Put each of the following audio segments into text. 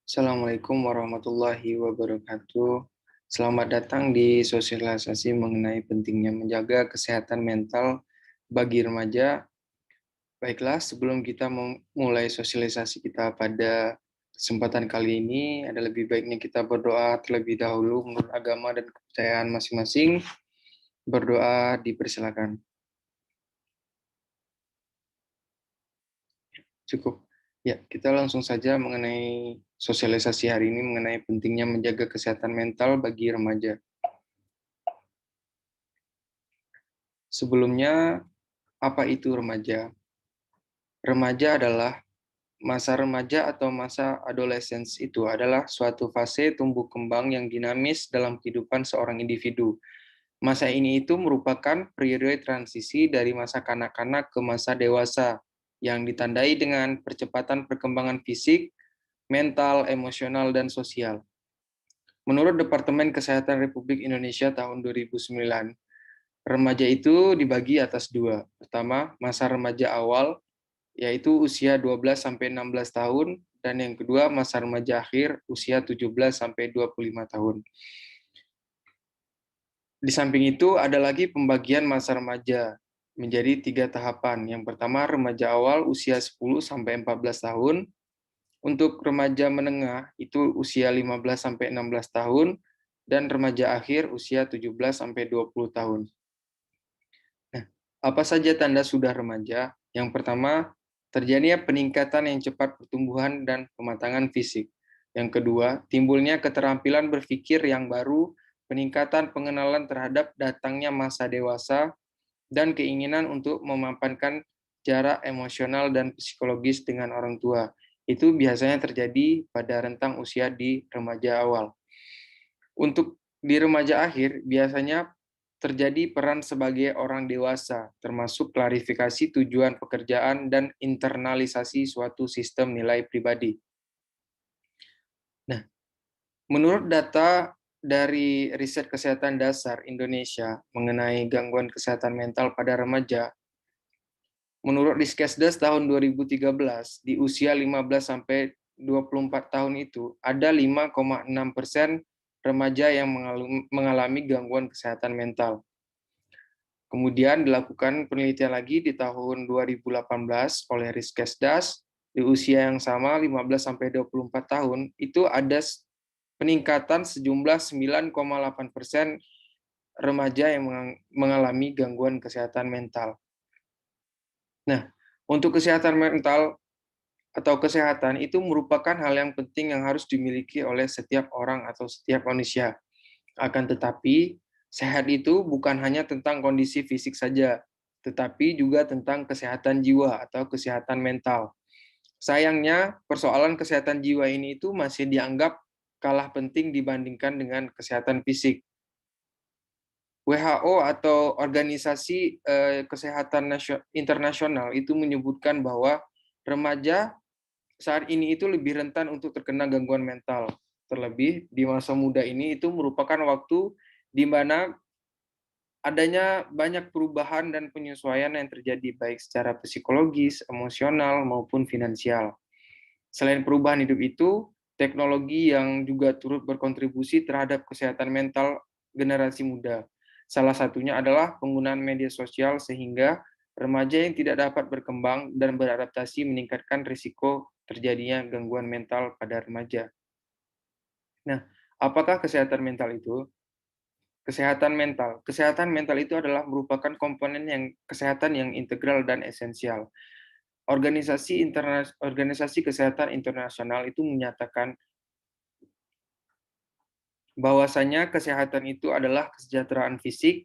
Assalamualaikum warahmatullahi wabarakatuh. Selamat datang di sosialisasi mengenai pentingnya menjaga kesehatan mental bagi remaja. Baiklah, sebelum kita memulai sosialisasi kita pada kesempatan kali ini, ada lebih baiknya kita berdoa terlebih dahulu menurut agama dan kepercayaan masing-masing. Berdoa dipersilakan. Cukup. Ya, kita langsung saja mengenai sosialisasi hari ini mengenai pentingnya menjaga kesehatan mental bagi remaja. Sebelumnya, apa itu remaja? Remaja adalah masa remaja atau masa adolescence itu adalah suatu fase tumbuh kembang yang dinamis dalam kehidupan seorang individu. Masa ini itu merupakan periode transisi dari masa kanak-kanak ke masa dewasa yang ditandai dengan percepatan perkembangan fisik, mental, emosional, dan sosial. Menurut Departemen Kesehatan Republik Indonesia tahun 2009, remaja itu dibagi atas dua. Pertama, masa remaja awal, yaitu usia 12 sampai 16 tahun, dan yang kedua masa remaja akhir usia 17 sampai 25 tahun. Di samping itu ada lagi pembagian masa remaja menjadi 3 tahapan. Yang pertama remaja awal usia 10 sampai 14 tahun, untuk remaja menengah itu usia 15 sampai 16 tahun, dan remaja akhir usia 17 sampai 20 tahun. Nah, apa saja tanda sudah remaja? Yang pertama, terjadinya peningkatan yang cepat pertumbuhan dan pematangan fisik. Yang kedua, timbulnya keterampilan berpikir yang baru, peningkatan pengenalan terhadap datangnya masa dewasa, dan keinginan untuk memapankan jarak emosional dan psikologis dengan orang tua. Itu biasanya terjadi pada rentang usia di remaja awal. Untuk di remaja akhir, biasanya terjadi peran sebagai orang dewasa, termasuk klarifikasi tujuan pekerjaan dan internalisasi suatu sistem nilai pribadi. Nah, menurut data dari Riset Kesehatan Dasar Indonesia mengenai gangguan kesehatan mental pada remaja, menurut Diskesdas tahun 2013, di usia 15 sampai 24 tahun itu, ada 5,6% remaja yang mengalami gangguan kesehatan mental. Kemudian dilakukan penelitian lagi di tahun 2018 oleh Riskesdas, di usia yang sama 15 sampai 24 tahun, itu ada peningkatan sejumlah 9,8% remaja yang mengalami gangguan kesehatan mental. Nah, untuk kesehatan mental atau kesehatan itu merupakan hal yang penting yang harus dimiliki oleh setiap orang atau setiap manusia. Akan tetapi, sehat itu bukan hanya tentang kondisi fisik saja, tetapi juga tentang kesehatan jiwa atau kesehatan mental. Sayangnya, persoalan kesehatan jiwa ini itu masih dianggap kalah penting dibandingkan dengan kesehatan fisik. WHO atau Organisasi Kesehatan Internasional itu menyebutkan bahwa remaja saat ini itu lebih rentan untuk terkena gangguan mental. Terlebih di masa muda ini itu merupakan waktu di mana adanya banyak perubahan dan penyesuaian yang terjadi baik secara psikologis, emosional, maupun finansial. Selain perubahan hidup itu, teknologi yang juga turut berkontribusi terhadap kesehatan mental generasi muda. Salah satunya adalah penggunaan media sosial sehingga remaja yang tidak dapat berkembang dan beradaptasi meningkatkan risiko terjadinya gangguan mental pada remaja. Nah, apakah kesehatan mental itu? Kesehatan mental itu adalah merupakan komponen yang kesehatan yang integral dan esensial. Organisasi Kesehatan Internasional itu menyatakan bahwasanya kesehatan itu adalah kesejahteraan fisik,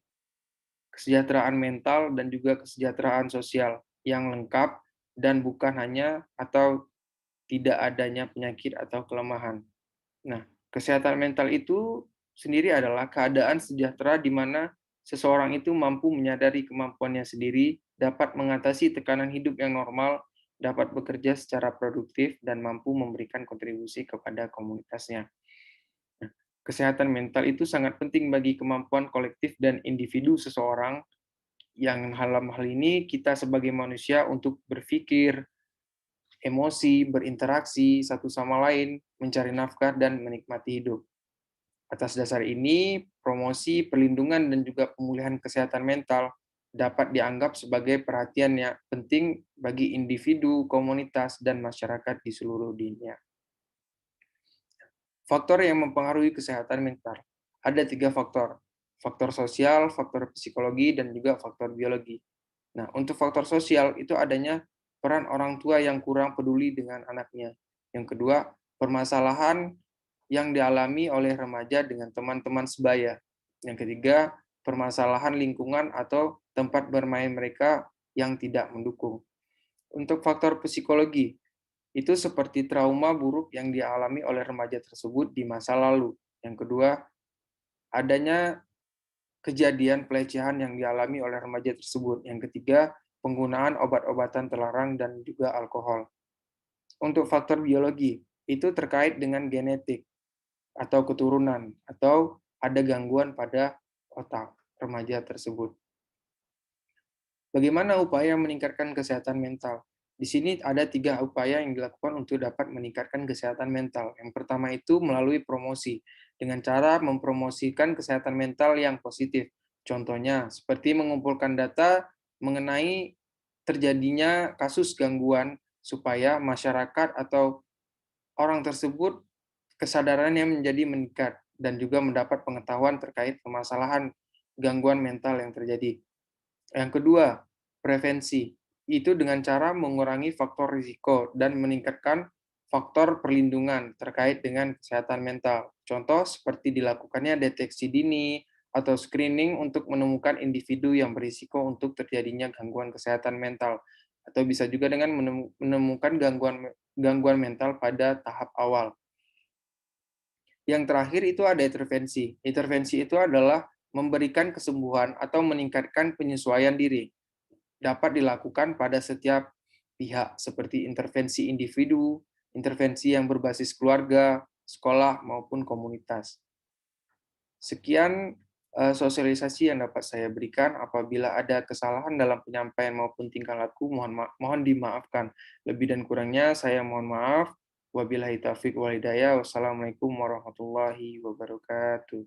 kesejahteraan mental, dan juga kesejahteraan sosial yang lengkap dan bukan hanya atau tidak adanya penyakit atau kelemahan. Nah, kesehatan mental itu sendiri adalah keadaan sejahtera di mana seseorang itu mampu menyadari kemampuannya sendiri, dapat mengatasi tekanan hidup yang normal, dapat bekerja secara produktif, dan mampu memberikan kontribusi kepada komunitasnya. Nah, kesehatan mental itu sangat penting bagi kemampuan kolektif dan individu seseorang, yang dalam hal ini kita sebagai manusia untuk berpikir, emosi, berinteraksi satu sama lain, mencari nafkah, dan menikmati hidup. Atas dasar ini, promosi, perlindungan, dan juga pemulihan kesehatan mental dapat dianggap sebagai perhatian yang penting bagi individu, komunitas, dan masyarakat di seluruh dunia. Faktor yang mempengaruhi kesehatan mental. Ada 3 faktor. Faktor sosial, faktor psikologi, dan juga faktor biologi. Nah, untuk faktor sosial itu adanya peran orang tua yang kurang peduli dengan anaknya. Yang kedua, permasalahan yang dialami oleh remaja dengan teman-teman sebaya. Yang ketiga, permasalahan lingkungan atau tempat bermain mereka yang tidak mendukung. Untuk faktor psikologi, itu seperti trauma buruk yang dialami oleh remaja tersebut di masa lalu. Yang kedua, adanya kejadian pelecehan yang dialami oleh remaja tersebut. Yang ketiga, penggunaan obat-obatan terlarang dan juga alkohol. Untuk faktor biologi, itu terkait dengan genetik atau keturunan, atau ada gangguan pada otak remaja tersebut. Bagaimana upaya meningkatkan kesehatan mental? Di sini ada 3 upaya yang dilakukan untuk dapat meningkatkan kesehatan mental. Yang pertama itu melalui promosi, dengan cara mempromosikan kesehatan mental yang positif. Contohnya, seperti mengumpulkan data mengenai terjadinya kasus gangguan supaya masyarakat atau orang tersebut kesadarannya menjadi meningkat dan juga mendapat pengetahuan terkait permasalahan gangguan mental yang terjadi. Yang kedua, prevensi. Itu dengan cara mengurangi faktor risiko dan meningkatkan faktor perlindungan terkait dengan kesehatan mental. Contoh seperti dilakukannya deteksi dini atau screening untuk menemukan individu yang berisiko untuk terjadinya gangguan kesehatan mental. Atau bisa juga dengan menemukan gangguan mental pada tahap awal. Yang terakhir itu ada intervensi. Intervensi itu adalah memberikan kesembuhan atau meningkatkan penyesuaian diri. Dapat dilakukan pada setiap pihak, seperti intervensi individu, intervensi yang berbasis keluarga, sekolah, maupun komunitas. Sekian sosialisasi yang dapat saya berikan. Apabila ada kesalahan dalam penyampaian maupun tingkah laku, mohon dimaafkan. Lebih dan kurangnya saya mohon maaf. Wabillahi taufiq wal hidayah. Wassalamualaikum warahmatullahi wabarakatuh.